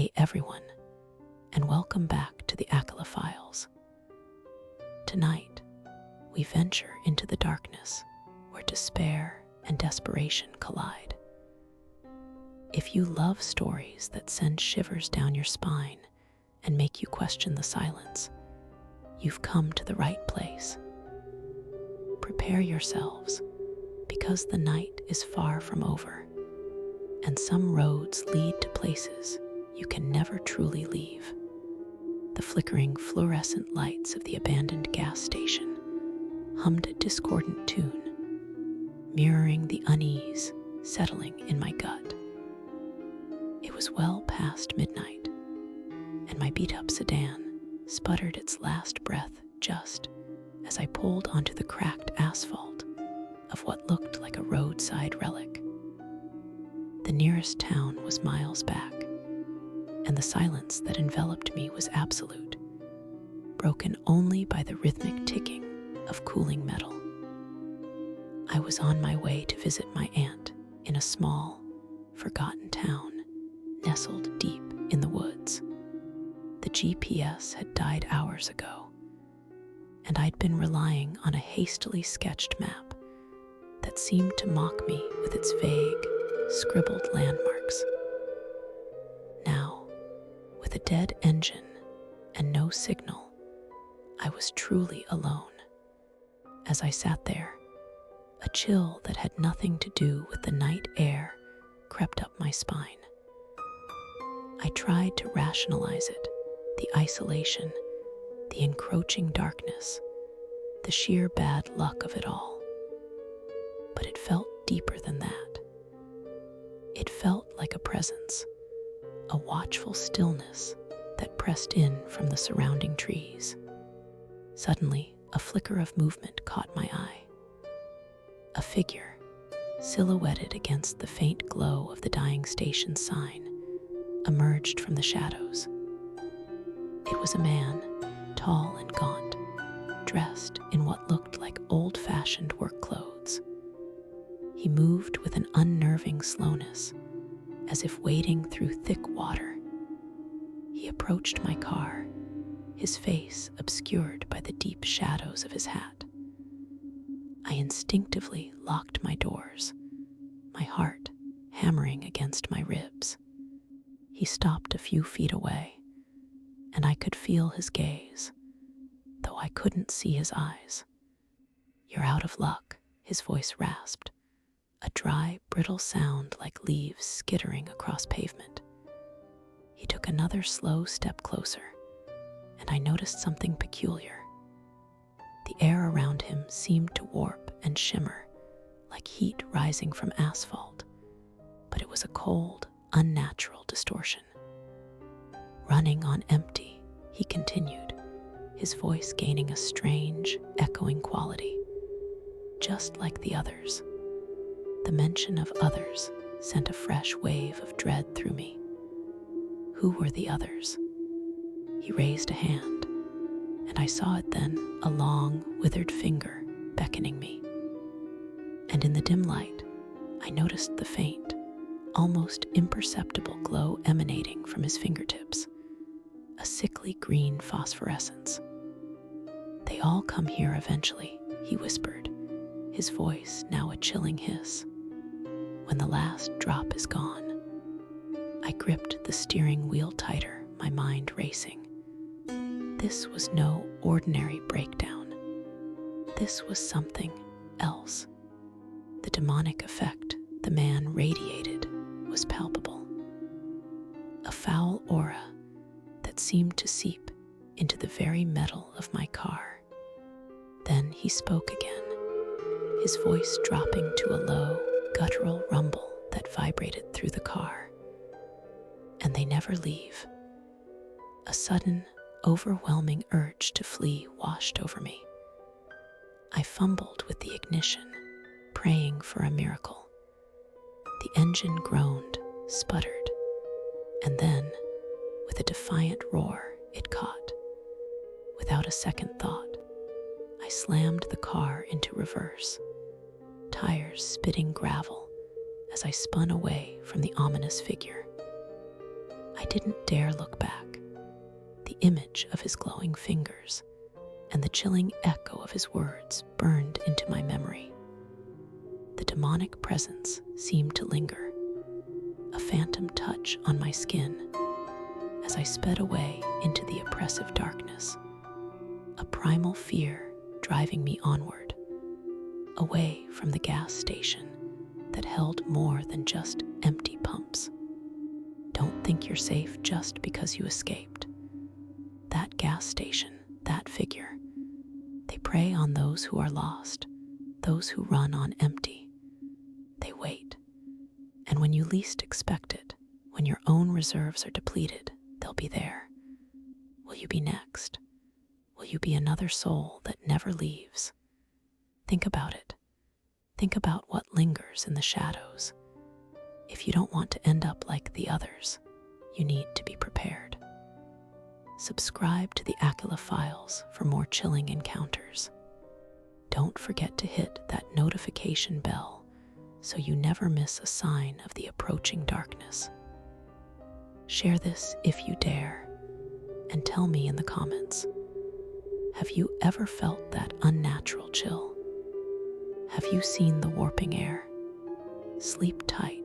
Hey everyone, and welcome back to the Aqeela Files. Tonight, we venture into the darkness where despair and desperation collide. If you love stories that send shivers down your spine and make you question the silence, you've come to the right place. Prepare yourselves, because the night is far from over, and some roads lead to places you can never truly leave. The flickering fluorescent lights of the abandoned gas station hummed a discordant tune, mirroring the unease settling in my gut. It was well past midnight, and my beat-up sedan sputtered its last breath just as I pulled onto the cracked asphalt of what looked like a roadside relic. The nearest town was miles back, and the silence that enveloped me was absolute, broken only by the rhythmic ticking of cooling metal. I was on my way to visit my aunt in a small, forgotten town nestled deep in the woods. The GPS had died hours ago, and I'd been relying on a hastily sketched map that seemed to mock me with its vague, scribbled landmarks. Now, with a dead engine and no signal, I was truly alone. As I sat there, a chill that had nothing to do with the night air crept up my spine. I tried to rationalize it, the isolation, the encroaching darkness, the sheer bad luck of it all. But it felt deeper than that. It felt like a presence, a watchful stillness that pressed in from the surrounding trees. Suddenly, a flicker of movement caught my eye. A figure, silhouetted against the faint glow of the dying station sign, emerged from the shadows. It was a man, tall and gaunt, dressed in what looked like old-fashioned work clothes. He moved with an unnerving slowness, as if wading through thick water. He approached my car, his face obscured by the deep shadows of his hat. I instinctively locked my doors, my heart hammering against my ribs. He stopped a few feet away, and I could feel his gaze, though I couldn't see his eyes. "You're out of luck," his voice rasped, a dry, brittle sound like leaves skittering across pavement. He took another slow step closer, and I noticed something peculiar. The air around him seemed to warp and shimmer, like heat rising from asphalt, but it was a cold, unnatural distortion. "Running on empty," he continued, his voice gaining a strange, echoing quality. "Just like the others." The mention of others sent a fresh wave of dread through me. Who were the others? He raised a hand, and I saw it then, a long, withered finger beckoning me. And in the dim light, I noticed the faint, almost imperceptible glow emanating from his fingertips, a sickly green phosphorescence. "They all come here eventually," he whispered, his voice now a chilling hiss. "When the last drop is gone." I gripped the steering wheel tighter, my mind racing. This was no ordinary breakdown. This was something else. The demonic effect the man radiated was palpable. A foul aura that seemed to seep into the very metal of my car. Then he spoke again, his voice dropping to a low, guttural rumble that vibrated through the car. "And they never leave." A sudden, overwhelming urge to flee washed over me. I fumbled with the ignition, praying for a miracle. The engine groaned, sputtered, and then, with a defiant roar, it caught. Without a second thought, I slammed the car into reverse, tires spitting gravel as I spun away from the ominous figure. I didn't dare look back. The image of his glowing fingers and the chilling echo of his words burned into my memory. The demonic presence seemed to linger, a phantom touch on my skin as I sped away into the oppressive darkness, a primal fear driving me onward, away from the gas station that held more than just empty pumps. Don't think you're safe just because you escaped. That gas station, that figure, they prey on those who are lost, those who run on empty. They wait, and when you least expect it, when your own reserves are depleted, they'll be there. Will you be next? Will you be another soul that never leaves? Think about it. Think about what lingers in the shadows. If you don't want to end up like the others, you need to be prepared. Subscribe to the Aqeela Files for more chilling encounters. Don't forget to hit that notification bell so you never miss a sign of the approaching darkness. Share this if you dare, and tell me in the comments, have you ever felt that unnatural chill? Have you seen the warping air? Sleep tight,